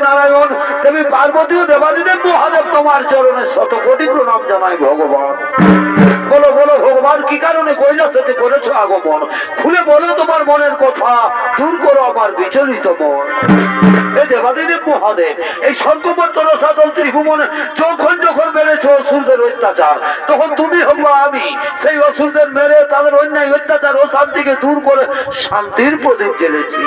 নারায়ণ দেবী পার্বতী ও দেবাদিদেব মহাদেব তোমার চরণে শত কোটি প্রণাম জানাই ভগবান। বলো বলো ভগবান, কি কারণে কৈলাসে করেছো আগমন? খুলে বলো তোমার মনের কথা, দূর করো আমার বিচলিত মন। দেবাদিদেব মহাদেব, এই স্বর্গমর্ত রসাতল ত্রিভুবনে যখন যখন বেড়েছে অসুরদের অত্যাচার, তখন তুমি হবো আমি সেই অসুরদের মেরে তাদের অন্যায় অত্যাচার ও শান্তিকে দূর করে শান্তির প্রদীপ জ্বেলেছি।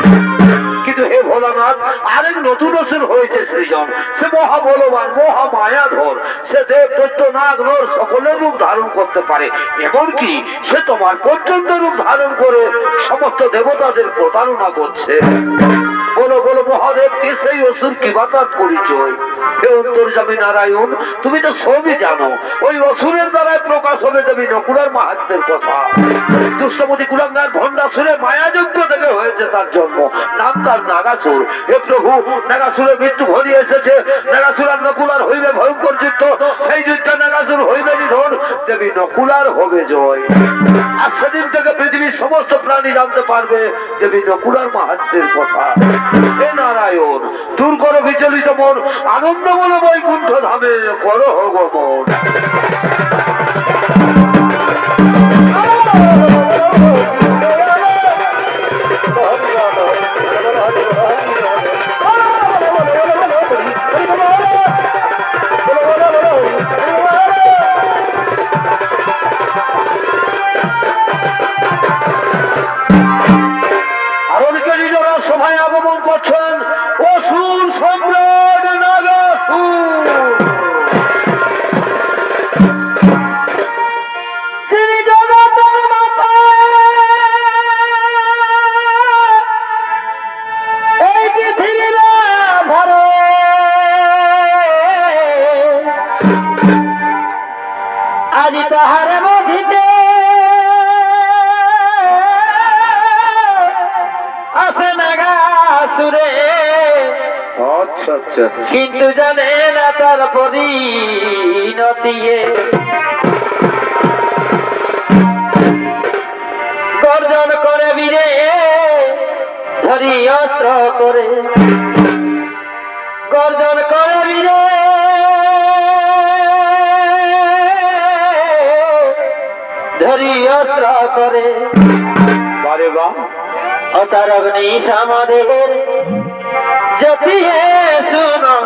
কিন্তু হে ভোলানাথ, আরেক নতুন অসুর হয়েছে সৃজন। সে মহা বলবান, মহা মায়াধর। সে দেব দৈত্য নাগ নর সকলের রূপ ধারণ করতে পারে। এমনকি সে তোমার পর্যন্ত রূপ ধারণ করে সমস্ত দেবতাদের প্রতারণা করছে। বলো বলো মহাদেব, কে সেই অসুর, কি বা তার পরিচয়? হে অন্তর্যামী নারায়ণ, তুমি তো সবই জানো। ওই অসুরের দ্বারাই প্রকাশ হবে দেবী নকুলার মাহাত্ম্যের কথা। দুষ্টমতি কুলাঙ্গার ভণ্ডাসুরের মায়াযজ্ঞ থেকে হয়েছে তার জন্ম, নাম তার নাগাসুর। হে প্রভু, নাগাসুরের মৃত্যু ঘনিয়ে এসেছে। নাগাসুর আর নকুলার হইবে ভয়ঙ্কর যুদ্ধ। সেই যুদ্ধে নাগাসুর হইবে নিধন, দেবী নকুলার হবে জয়। আর সেদিন থেকে পৃথিবীর সমস্ত প্রাণী জানতে পারবে দেবী নকুলার মাহাত্ম্যের কথা। হে নারায়ণ, দূর করো বিচলিত মন, আনন্দ বলো বৈকুণ্ঠ ধামে করো গমন। সভায় আগমন করছেন অসুর সম্রাট নাগাসুর। তিনি জগতের মাতা, এই পৃথিবীর ধরে আজি তাহার মধ্যে আছে নাগাসুরে। আচ্ছা আচ্ছা, কিন্তু জানে না তার পরিণতি। গর্জন করে বীরে ধরি অস্ত্র করে, গর্জন করে বীরে ধরি অস্ত্র করে। বারে বাহ, অতার অগ্নি সামাদের জ্যোতি হে শুনো,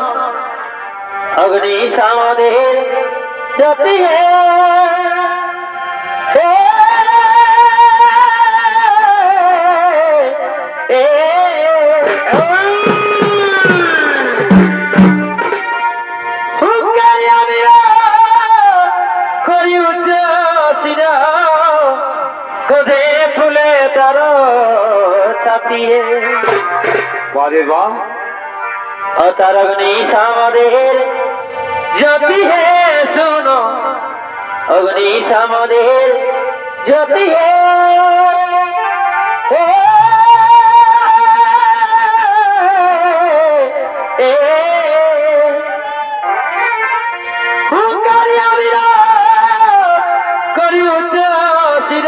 অগ্নি সামাদের জ্যোতি হে। ফুলে তার ছাপিয়ে বারে বাহ, অতার অগ্নি সামাদের জ্যোতি হে শুনো, অগ্নি সামাদের জ্যোতি হে। করি উচ্চ শির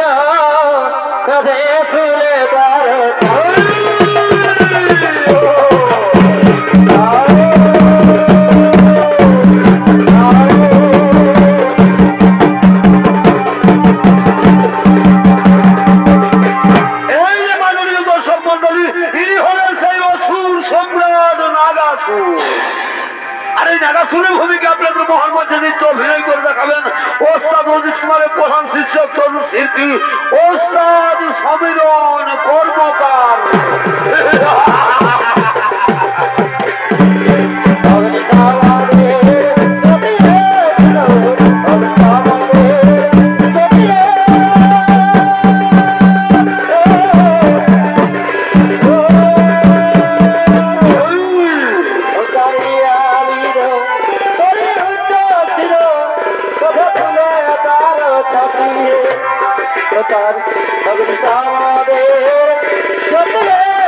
কদে ফুলে তার। নাগাসুরের ভূমিকা আপনাদের মহান মঞ্চে নৃত্য অভিনয় করে দেখাবেন ওস্তাদ অজিত কুমারের প্রধান শিষ্য তরুণ শিল্পী ওস্তাদ সমীরণ কর্মকার। অগ্নি সামাদের জ্যোতি হে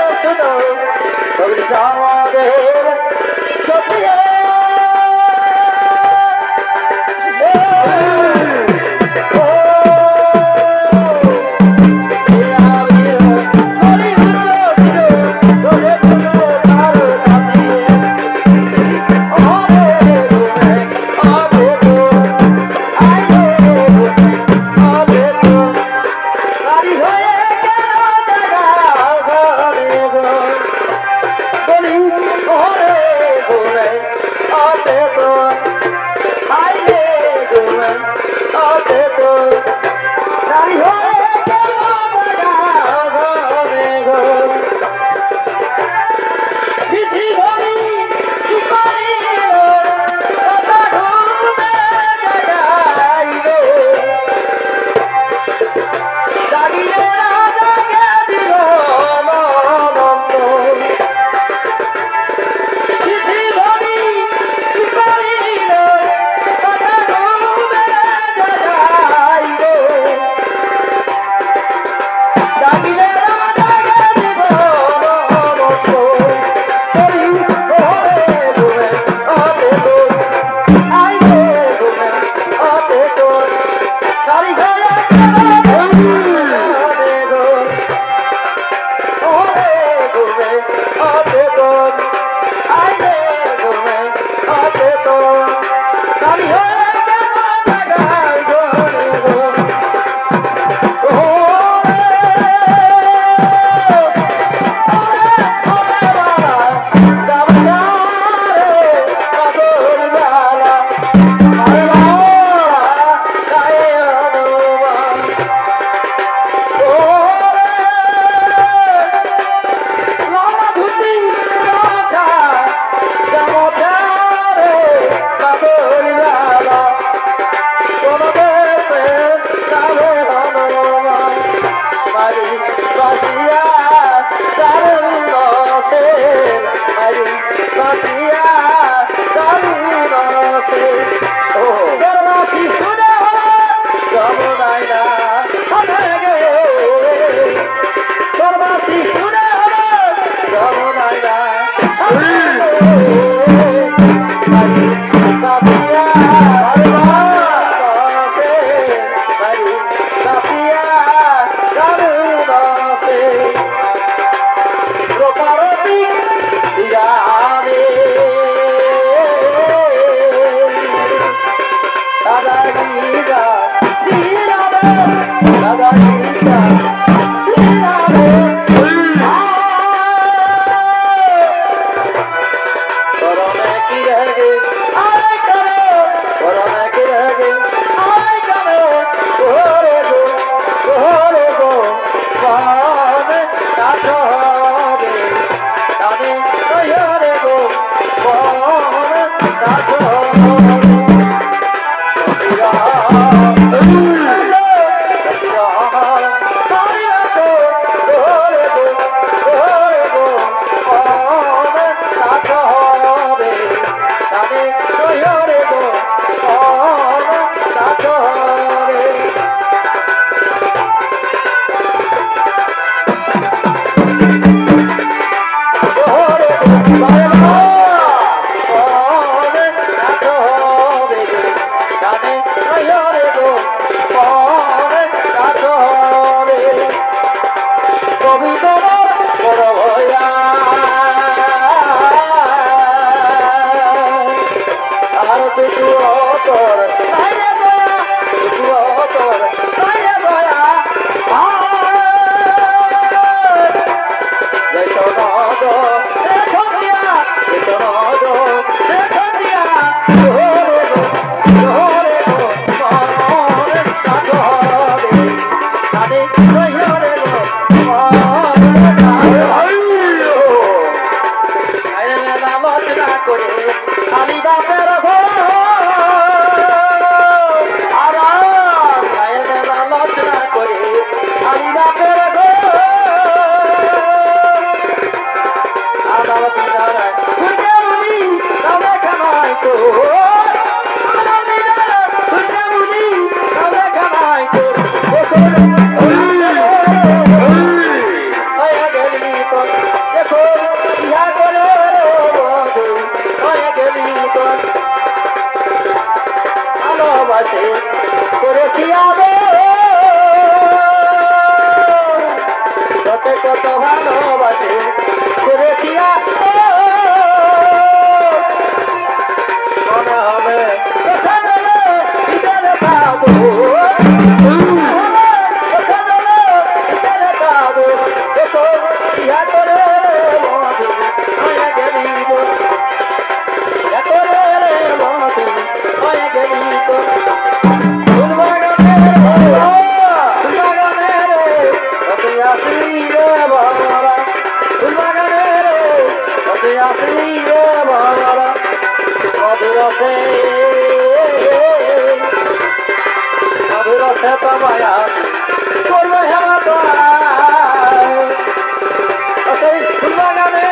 রসে মধুর রসে তোমায় করবে হেমা সেই ফুলবাগানে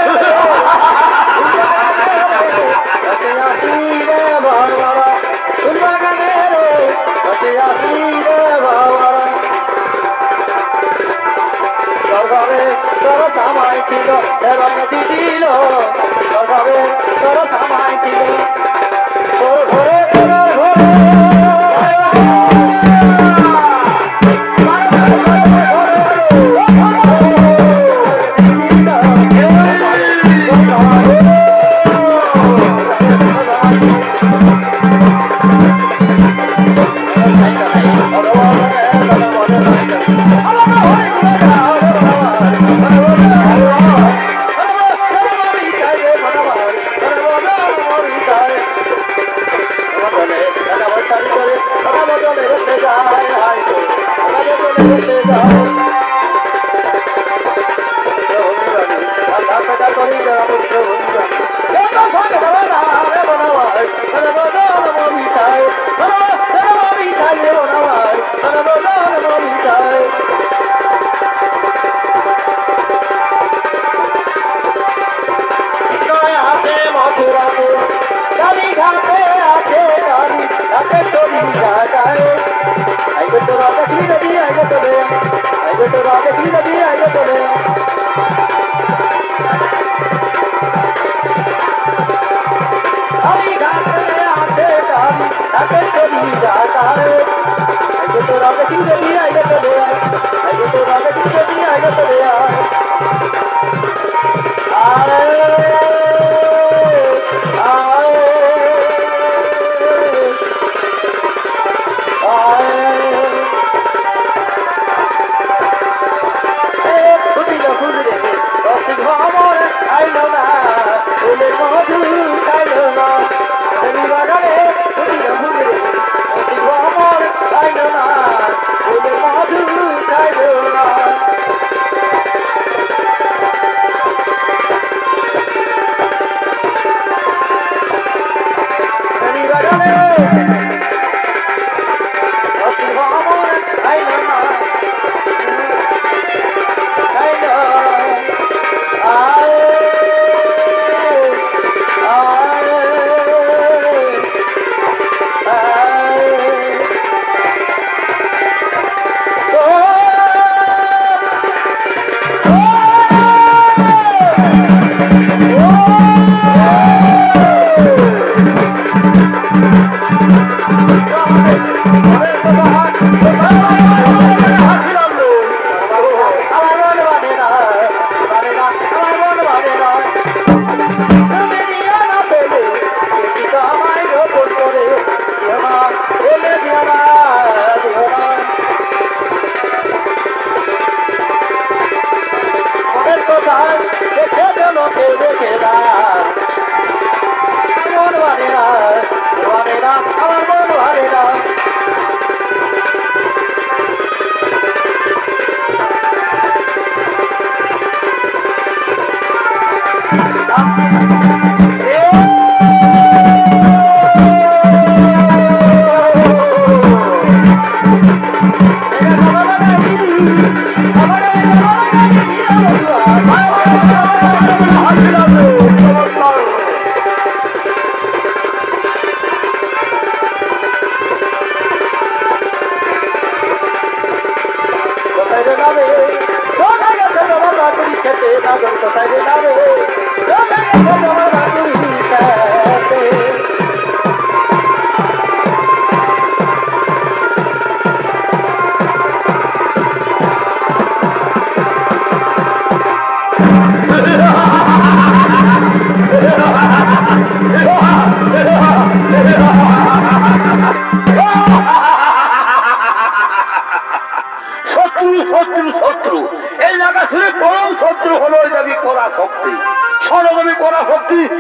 ফুলবাগানে তোর সামাই ছিল এবং দিদিল তোর সামাই ছিল তোর ঘরে তোর ঘরে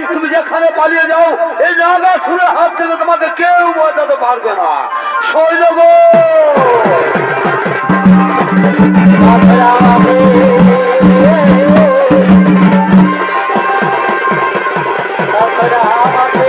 তুমি যেখানে পালিয়ে যাও এই নাগা সুরের হাত থেকে তোমাকে কেউ বাঁচাতে পারবে না। সৈন্যগণ আমাকে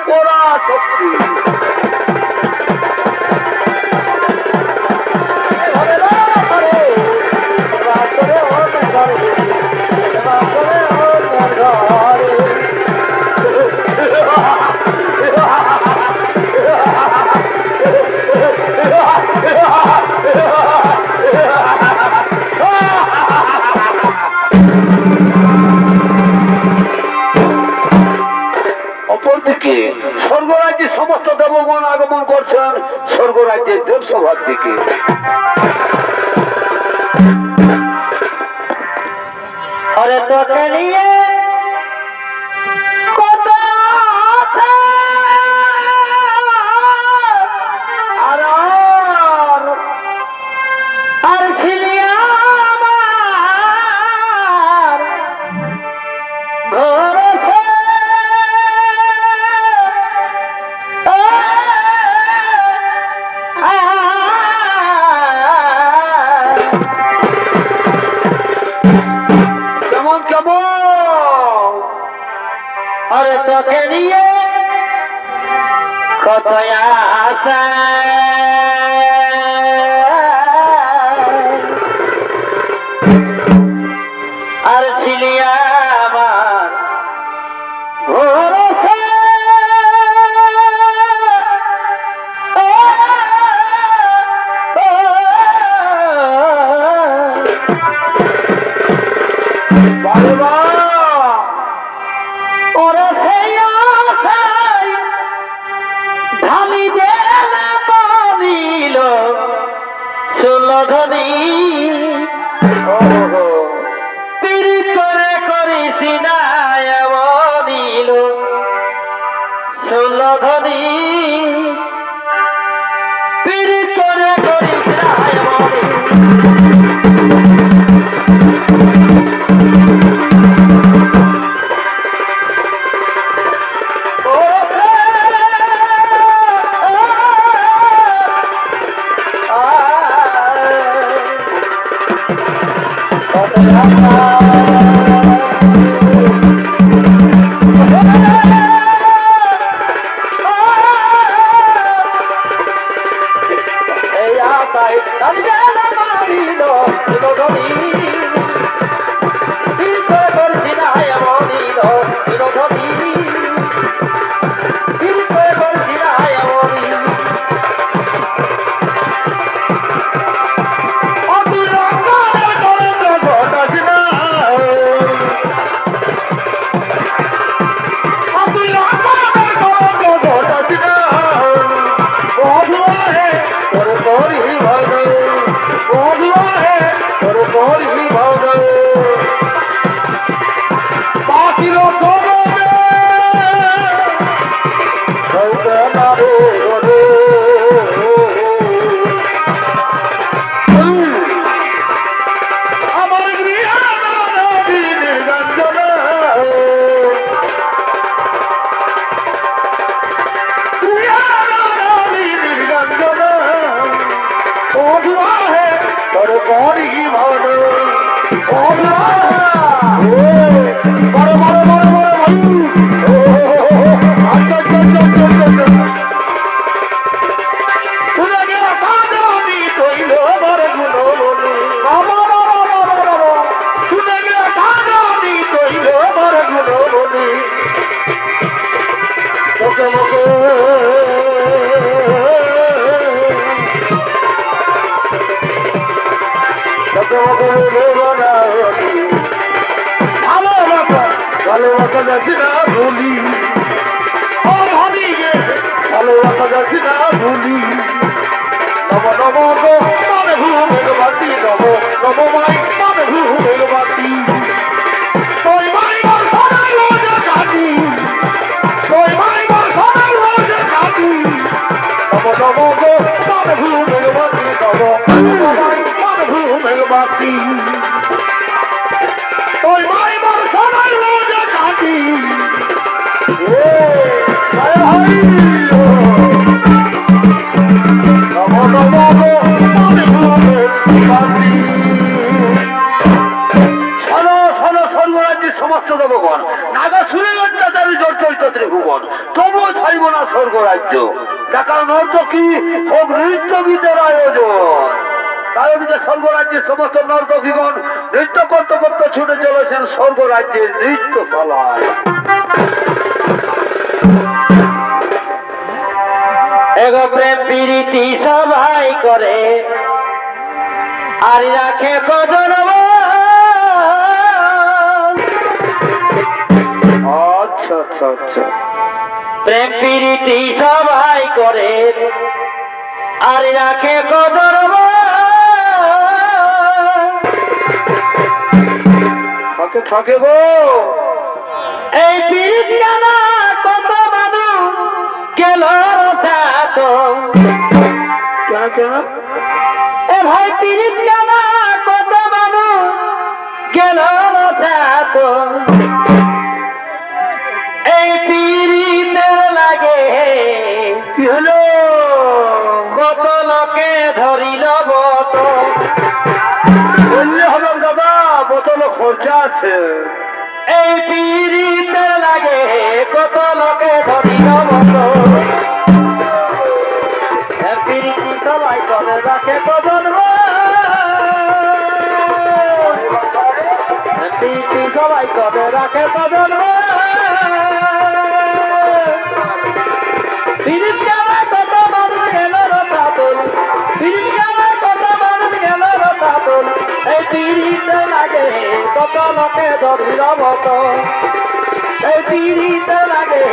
পরাশক্তি। অপরদিকে স্বর্গরাজ্যে সমস্ত দেবগণ আগমন করছেন স্বর্গরাজ্যের দেবসভার দিকে। अरे तो के लिए कत आशा আর আর ছিলিয়া আমার ভরসা কেমন কেমন अरे तो के लिए कत आशा আর ছিলিয়া আমার ভরসা বারে বা ওরে সেই আশায় ঢালি দেলা বলিল সুলধনী পিড়ি করে করিস না বলিল সুলধনী পিড়ি করে করিস না বলিল ভালোবাসা যাচ্ছি না ভুলি, ও ভাবি গে ভালোবাসা যাচ্ছি না ভুলি। নব নব গো মানে ভূমের বাতি, নব নব মাই মানে ভূমের বাতি। তোই মাই বল সদাই রোজে কাটি, তোই মাই বল সদাই রোজে কাটি। নব নব গো মানে ভূমের বাতি, নব নব মাই মানে ভূমের বাতি। তোই মাই বল সদাই রোজে কাটি। সমস্ত দেবগণ নাগা শুনে অত্যাচারী জর্জরিত ত্রিভুবন, তবুও ছাড়ি চাইব না স্বর্গ রাজ্য, দেখার নর্তকী হোক নৃত্য গীতের আয়োজন। তাই ওদিকে স্বর্গ রাজ্যের সমস্ত নর্তকীগণ নৃত্য করতে করতে ছুটে চলেছেন স্বর্গ রাজ্যের নৃত্যশালায়। এগো প্রেম প্রীতি সবাই করে আর রাখে কজন আচ্ছা আচ্ছা আচ্ছা, প্রেম প্রীতি সবাই করে আর রাখে কজন থাকে থাকে গো। এই পীড়িত জানা কত মানুষ গেল সাত কেন কেন? এ ভাই পীড়িত জানা কত মানুষ গেল সাত এই পীড়িতের লাগে কি হলো? কত লোকে ধরিল বত বললে হবে দাদা, বোতল খরচা আছে। এই পীড়িতের লাগে কত লোকে ধরিল বত পীড়িতি সবাই করে রাখে কজন পীড়িতি সবাই করে রাখে কজন পীড়িত জানা কত মানুষ গেল রতাতুল পীড়িত জানা কত মানুষ গেল রতাতুল এই পীড়িতে লাগে কত লোকে ধরিল বত এই পীড়িতে লাগে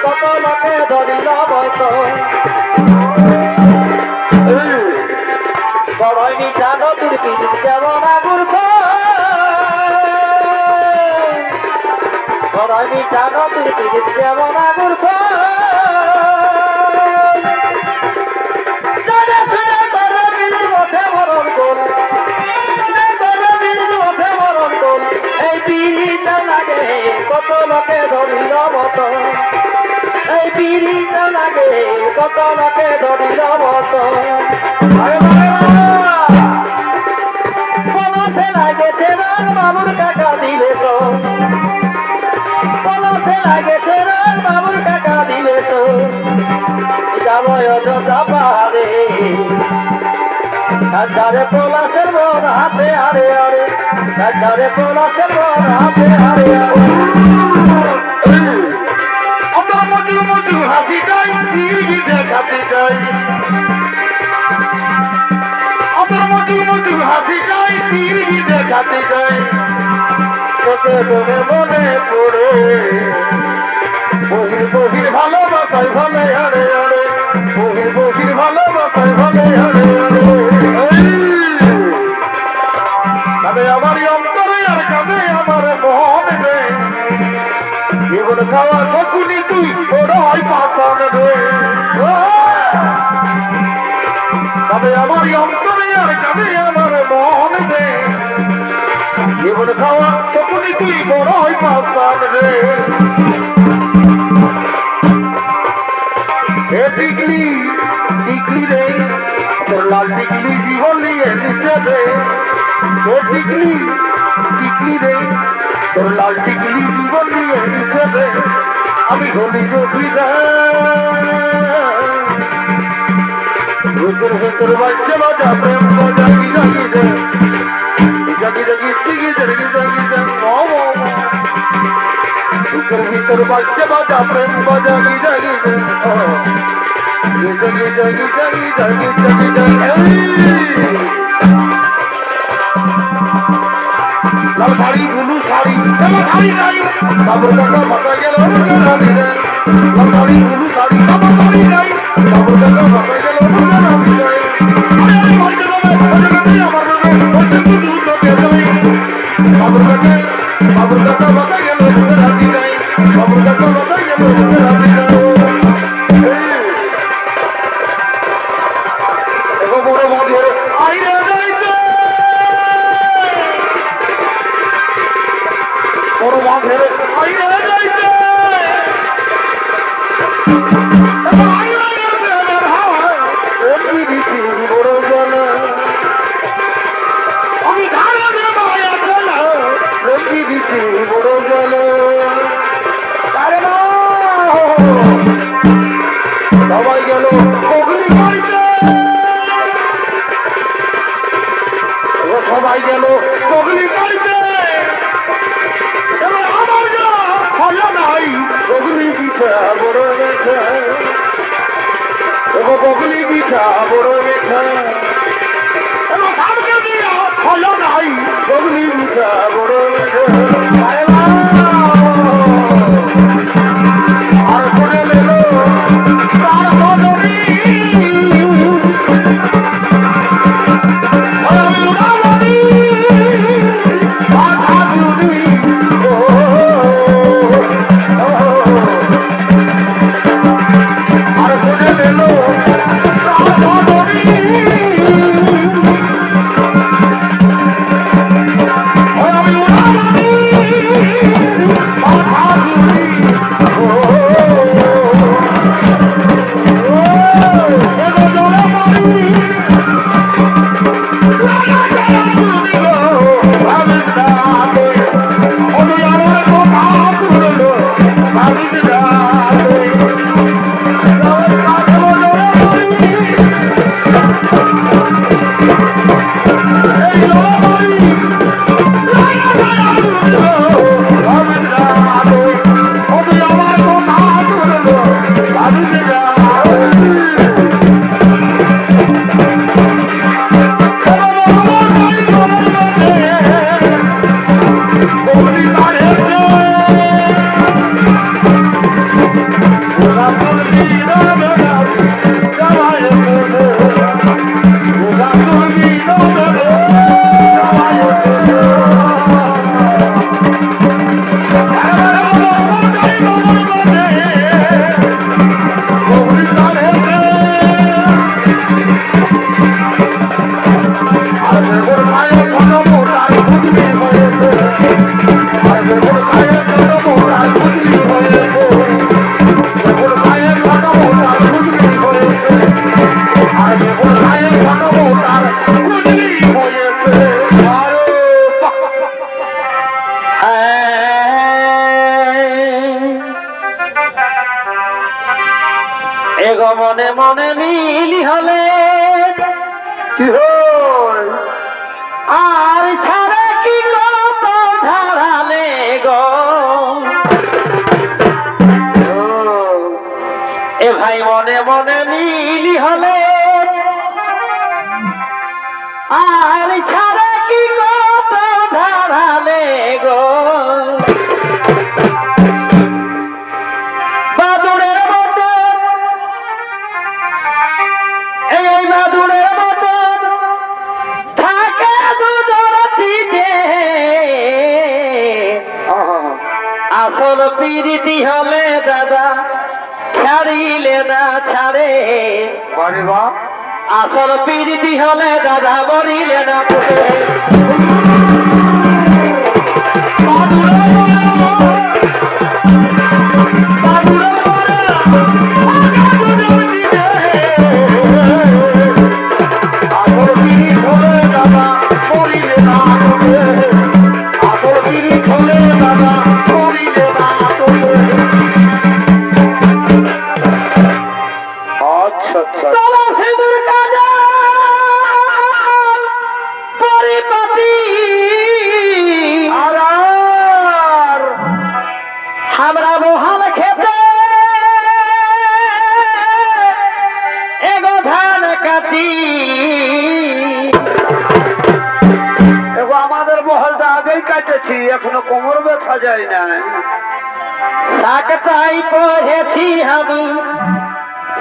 কত লোকে ধরিল বত বড়ই মিঠা নদীর পীড়িত যেমন আগুর বড়ই মিঠা নদীর পীড়িত যেমন আগুর এই পীড়িতে লাগে কত লোকে ধরিল বত এই পীড়িতে লাগে কত লোকে ধরিল বত পলাশে লাগেছে রান বাবুর কাকা দিলে তো পলাশে লাগেছে রান বাবুর কাকা দিলে তো যাব অযোধ্যা পাহাড়ে কাজারে পলাশের মন হাতে হারে হারে কাজারে পলাশের মন হাতে হারে হারে আমরা মধুর মধুর হাসি চাই, দেখাতে চাই। আমরা মধুর মধুর হাসি চাই, দেখাতে চাই। তোকে তোকে মনে পড়ে বহির বহির ভালোবাসায় ভালে হারে হারে বহির বহির ভালোবাসায় ভালে হারে হারে। তবে আমারই অন্তরে আর কাবে আমার মন রে, জীবন খাওয়া শকুনি তুই বড় হয় পাতান রে। তবে আমারই অন্তরে আর কাবে আমার মন রে, জীবন খাওয়া শকুনি তুই বড় হয় পাতান রে। এ টিকলি টিকলি রে, তোর লাল টিকলি জীবন নিয়ে নিচে রে। ও টিকলি টিকলি রে, তোর লাল টিকলি জীবন নিয়ে নিচে রে। আমি হলি রবি রে, রুকুর ভেতর বাজছে বাজা প্রেম বাজাগি জাগি রে, জাগি জাগি টিকি জাগি জাগি জাগি রুকুর ভেতর বাজছে বাজা প্রেম বাজাগি জাগি রে, জাগি জাগি জাগি জাগি জাগি জাগি। লাল শাড়ি ব্লু শাড়ি শাড়ি নাই বাবুর কাকা মাথা গেল লাল শাড়ি ব্লু শাড়ি বাবুর শাড়ি নাই বাবুর কাকা মাথা গেল বাবুর কাকা মাথা গেল রাজি নাই বাবুর কাকা মাথা গেল রাজি নাই। বড় মধ্যে আইরে বড় মাঝে আইরে যাইতে বড় জল আমি ধারে মায়া জল রবি দিতে বড় জল মিঠা বড় মিঠা ভাবকে দিয়া হলো নাই বগলি মিঠা বড় মিঠা আরে মা আর করে লেলো তার বদলি এগো মনে মনে মিলি হলে কি হয় আর ছাড়ে কি কত ধারালে গো এ ভাই মনে মনে মিলি হলে আর ছাড়ে কি কত ধারালে গো বাদুড়ের মতো এই বাদুড়ের মতো থাকে দুজনটিতে আসল পিরিতি হলে দাদা ছাড়িলে না ছাড়ে আরে বাহ আসল পিরিতি হলে দাদা বলিলে না পড়ে हमरा बोहाल खेते एगो धान काटी এগো আমাদের বহলটা আগেই কাটেছি এখনো কোমর ব্যথা যায় না সাকটাই পড়েছি আমি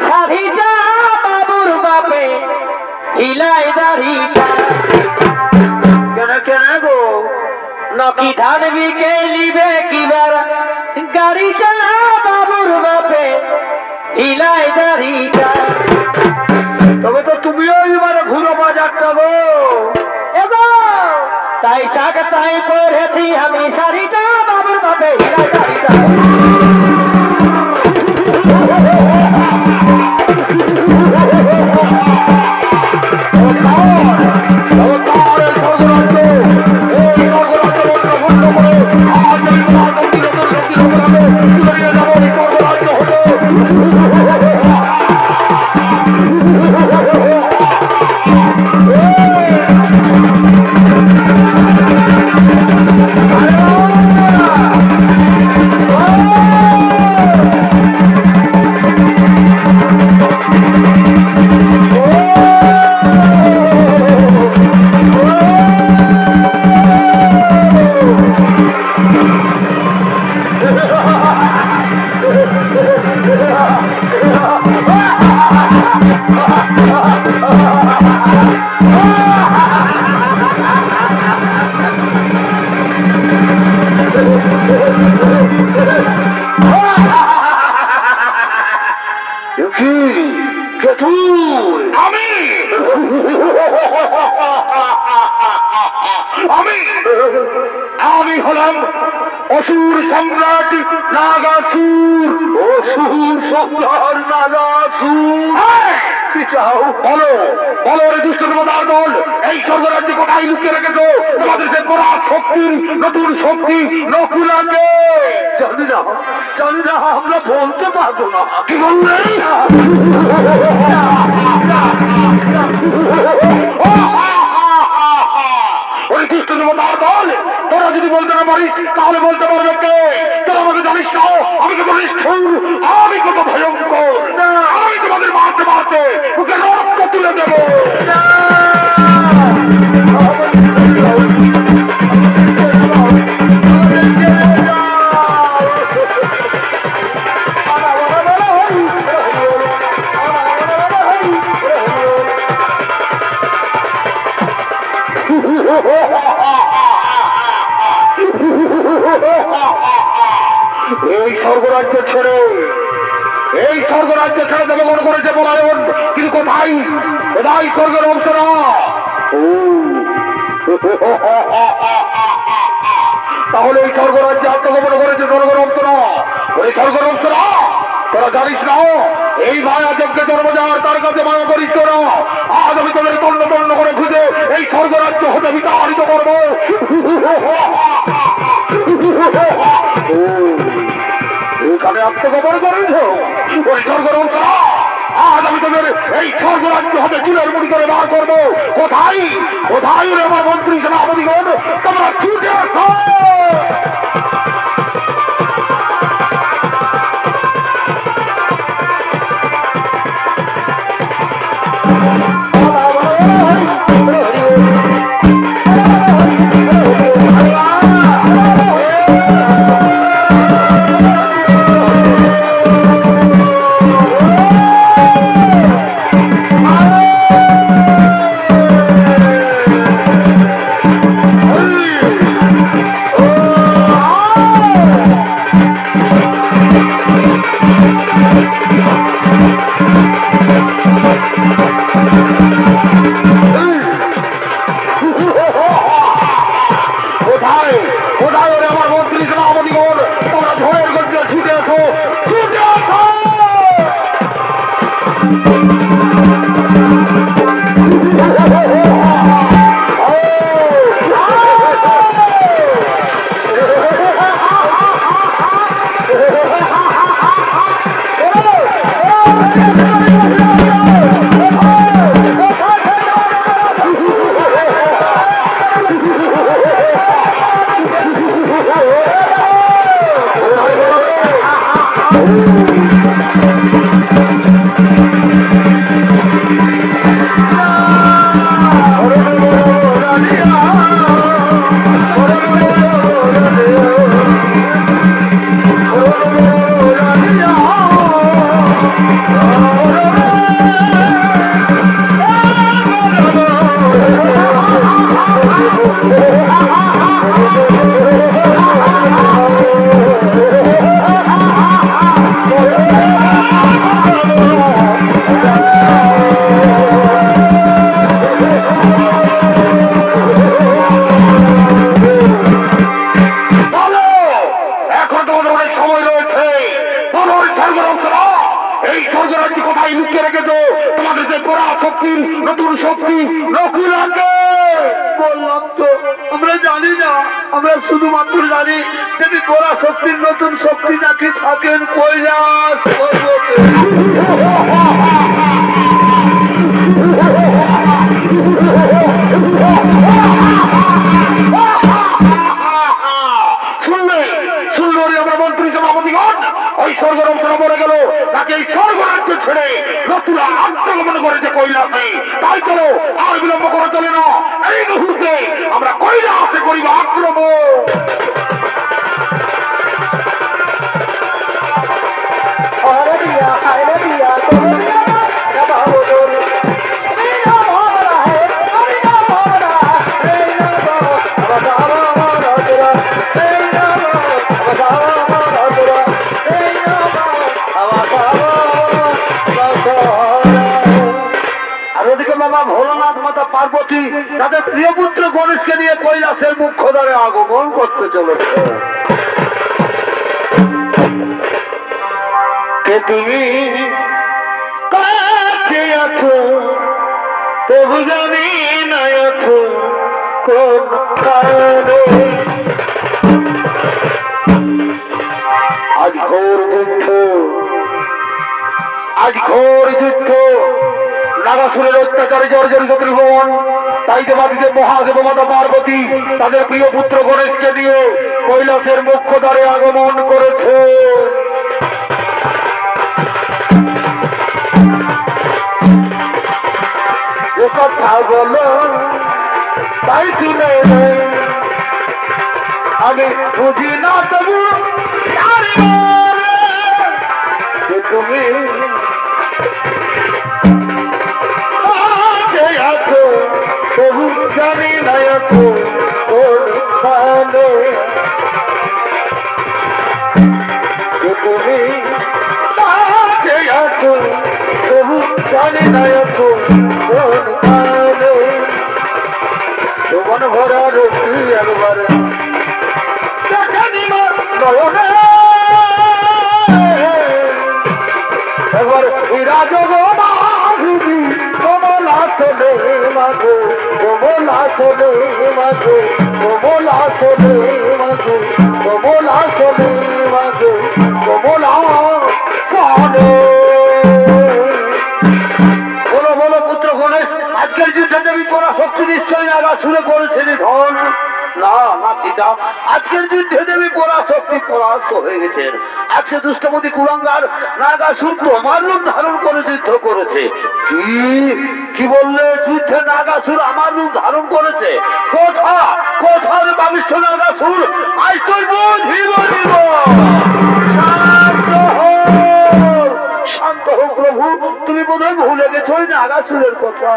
শাড়িটা বাবুর বাপে হিলাই দাড়িটা কেন কেন গো নকি ধান বিকে নিবে কিবার গাড়িটা বাবুর বাপে হিলাই দাড়িটা তবে তো তুমিও এবারে ঘুরো বাজারটা গো এগো তাই সাকটাই পড়েছি আমি শাড়িটা বাবুর বাপে হিলাই দাড়িটা Oh! কি কে তুই? আমি আমি আমি হলাম অসুর সম্রাট নাগাসুর। অসুর সম্রাট নাগাসুর। কি চাও? বলো বলো রে দুষ্ট দেবতার দল, এই স্বর্গরাজ্যে কোথায় লুকিয়ে রেখেছো তোমাদের সে পরাগ শক্তির নতুন শক্তি নকুলাকে? জানি না, জানি না, আমরা বলতে পারবো না। কি বললে? ওই দুষ্ট দেবতার দল, তোরা যদি বলতে না পারিস তাহলে বলতে পারবে কে? তোরা আমাকে জানিস না আমি কত নিষ্ঠুর, আমি কত ভয়ঙ্কর। আমি তোমাদের মারতে মারতে ওকে রক্ত তুলে দেবো। এই স্বর্গরাজ্য ছেড়ে দেবে মনে করেছে পলায়ন, কিন্তু কোথায় কোথায় স্বর্গের অংশরা? তাহলে এই স্বর্গরাজ্যে আত্মগোপন করেছে স্বর্গের অংশরা। ওই স্বর্গের অংশরা তোরা জানিস না এই মায়া যজ্ঞে জন্মযার তার কাছে মায়া করিস তোরা। আজ আমি তোদের তন্ন তন্ন করে খুঁজে এই স্বর্গরাজ্য হতে বিতাড়িত করবো। এখানে আত্মগোপন করেছ ওই স্বর্গের অংশরা। আজ আমি তোদের এই স্বর্গরাজ্য হতে চুলের মুড়ি করে বার করবো। কোথায় কোথায় রে আমার মন্ত্রী সেনাপতিগণ, তোমরা ছুটে আসো। নতুন শক্তি নকুলাকে। বললাম তো আমরা জানি না, আমরা শুধুমাত্র জানি যদি গোড়া শক্তির নতুন শক্তি নাকি থাকেন কৈলাস পর্বতে। শুনলে আমরা মন্ত্রী সভাপতিগণ ওই স্বর্গরমসরা মরে গেল নাকি এই স্বর্গরাজ্য ছেড়ে নতুন আক্রমণ করেছে কৈলাসে। তাই চলো আর বিলম্ব করা চলে না, এই মুহূর্তে আমরা কৈলাসে করিব আক্রমণ। বাবা ভোলানাথ, মাতা পার্বতী তাদের প্রিয় পুত্র গণেশকে নিয়ে কৈলাসের মুখ্য দ্বারে আগমন করতে চলেছে। কে তুমি কাছে আছো তবু জানি না আছো কোন কারণে। আজ ঘোর যুদ্ধ, আজ ঘোর যুদ্ধ, নাগাসুরের অত্যাচারে জর্জরিত ত্রিভুবন। তাই দেবাদিদেব মহাদেব মাতা পার্বতী তাদের প্রিয় পুত্র গণেশকে দিয়ে কৈলাসের মুখ্য দ্বারে আগমন করেছে। ও কথা বলো তাই শুনে আমি বুঝি না তবু তুমি আছো তবু জানি না আছো কোন স্থানে। তুমি আছো তবু জানি না আছো কোন স্থানে। তোমার ভরা রুটি একবার একবার বিরাজ মাধুরী কমলা চলে মাগো, কমলা চলে মাগো, কমলা চলে মাগো, কমলা চলে মাগো, কমলা চলে। বলো বলো পুত্র গণেশ, আজকের যুদ্ধে দেবী পরাশক্তি নিশ্চয়ই নাগাসুরে করেছেন ধন? না না পিতা, আজকের যুদ্ধে দেবী পরাশক্তি পরাস্ত হয়ে গেছেন। আজকে দুষ্টমতি কুলাঙ্গার নাগাসুর তোমার রূপ ধারণ করে যুদ্ধ করেছে। কি কি বললে? যুদ্ধে নাগাসুর আমার রূপ ধারণ করেছে? কোথা কোথার পাবিষ্ঠ নাগাসুর? আজ তোর বুঝিব দিব। শান্ত হোক প্রভু, তুমি বোধহয় ভুলে গেছো ওই নাগাসুরের কথা।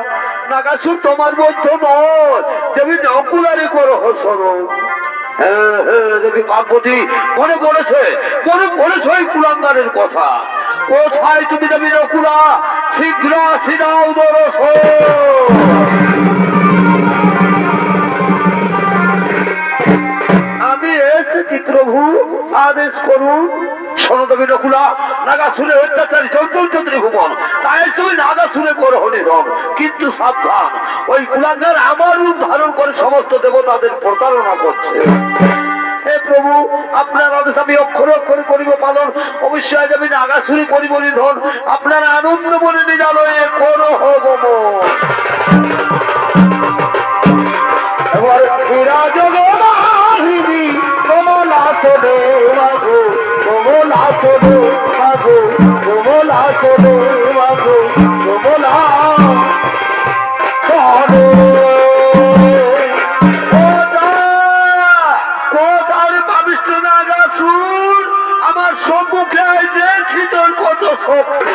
নাগাসুর তোমার মধ্য নয়, দেবী নকুলারে করো স্মরণ। দেবী পার্বতী মনে পড়েছে, মনে পড়েছে ওই কুলাঙ্গারের কথা। কোথায় তুমি দেবী নকুলা? শীঘ্র আসি দাও দর্শন। আমি এসেছি প্রভু, আদেশ করুন। শোনো দেবী নকুলা, নাগাসুরের অত্যাচারী চঞ্চল ত্রিভুবন, তাই তুমি নাগাসুরে করো নিধন। কিন্তু সাবধান, ওই কুলাঙ্গার আমার রূপ ধারণ করে সমস্ত দেবতাদের প্রতারণা করছে। হে প্রভু, আপনার আদেশ আমি অক্ষরে অক্ষরে করিব পালন। অবশ্যই আমি নাগাসুরি করিব নিধন। আপনার আনন্দ মনে নিজালয়ে করো হব। এবার বিরাজ মাধুরী কমলা চলে মাগো, কমলা চলে মাগো, কমলা চলে মাগো, কমলা চলে। কোথার পাবিষ্ঠ নাগাসুর? আমার সম্মুখে দেখি তোর কত শক্তি।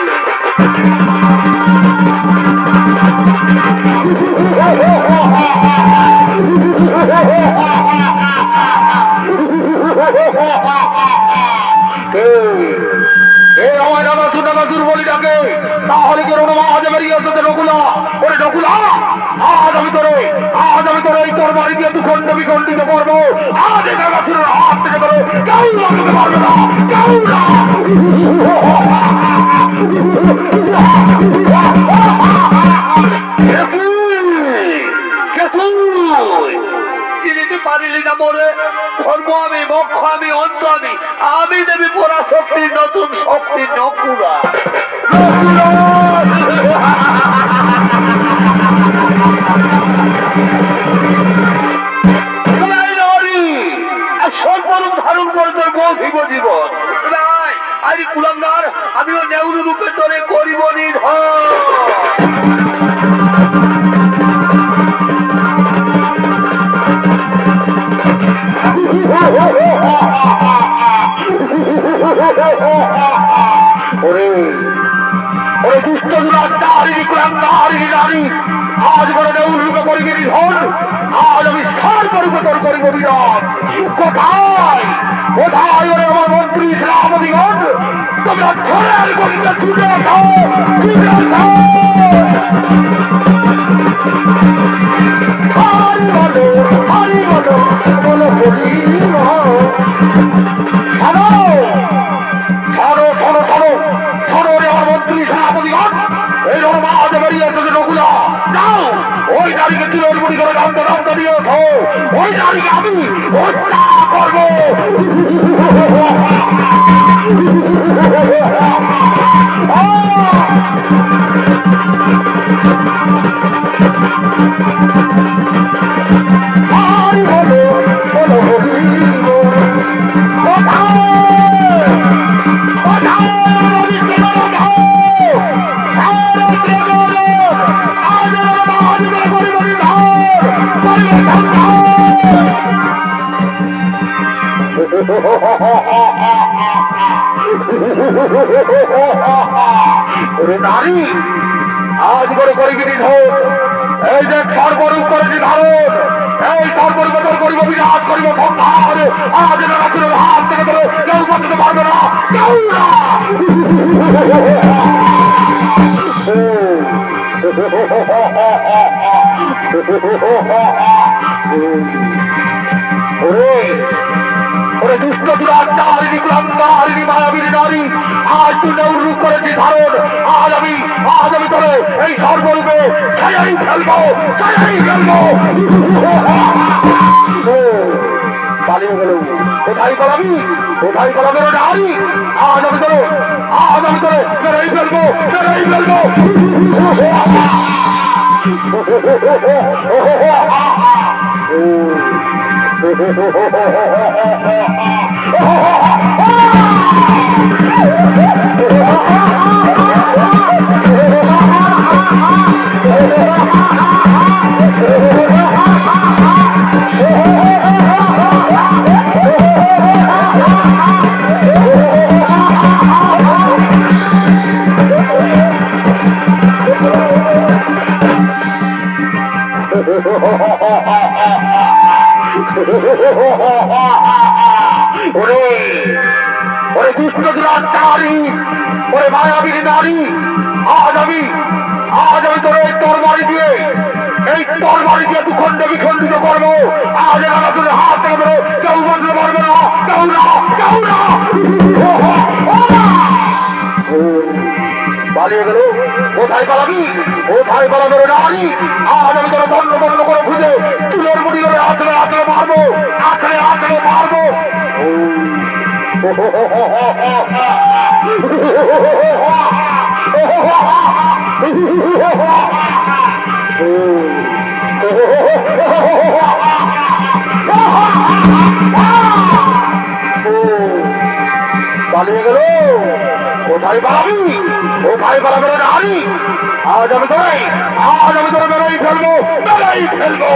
তাহলে কি মহাদেব বেরিয়ে নকুলা? ওরে নকুলা, আজ আমি তোরে এই তোর বাড়ি দিয়ে দুখণ্ড বিখণ্ডিত করবো। আজ এই নাগাসুরের হাত থেকে তোরে কেউ লাগাতে পারবে না, কেউ না। চিনিতে পারিলি না মোরে? ধর্ম আমি, মোক্ষ আমি, অন্ত আমি। আমি দেবী পরাশক্তির নতুন শক্তি নকুলা। স্বল্পরূপ ধারণ করে তোর বৌধিব জীবন। আজ কুলাঙ্গার আমিও নেউরু রূপে তোরে করিব নিধন। আজ বড় নেউরুকে করিবে নিধন। আজ আমি সর্বরূপে তোর করিব বিরাট। কোথায় কোথায় ওরে আমার মন্ত্রী শ্রাবণীগণ? তোমরা ধরে আর গণিতে ছুটে আসো, ছুটে আসো। রক্ত রক্ত দিয়েছ ওই নারীকে আমি হত্যা করবো। ওরে নারী, আজ করে করিবি ঢোল, এই যে সর্বরূপ করেছি ধারণ, এই সর্বরূপতর করিব বিরাজ করিব সংহার। আজ নারাচুরের হাত থেকে ধরে কেউ বাঁচতে পারবে না, কেউ না। ওরে ওরে দুষ্ট দুরাচারিণী কুলাঙ্গারিণী মায়াবিনী নারী, আজ তুই নৌরূপ করেছি ধারণ। আজ আমি তোরে এই সর্বরূপে ছায়াই ফেলবো, ছায়াই ফেলবো। পালিয়ে গেল, কোথায় পালাবি, কোথায় পালাবে নারী? আজ আমি তোরে মেরেই ফেলবো, মেরেই ফেলবো। ওরে ওরে দুষ্ট দুরাচারী, ওরে মায়াবিনী নারী, আজ আমি তোর এই তরবারি দিয়ে দুখণ্ড বিখণ্ডিত করবো। আজ এরা তোর হাত থেকে বেরো, কেউ বাঁচতে পারবে না, কেউ না, কেউ না। পালিয়ে গেল, কোথায় পালাবি, কোথায় পালাবে নারী? আজ আমি তোর বন্ধ বন্ধ করে খুঁজে তুলোর মুড়ি করে আঁচড়ে আঁচড়ে মারবো, আঁচড়ে আঁচড়ে মারবো। পালিয়ে গেল, কোথায় পালাবি, কোথায় পালাবে নারী? আজ আমি তোরে মেরেই ফেলবো, মেরেই ফেলবো।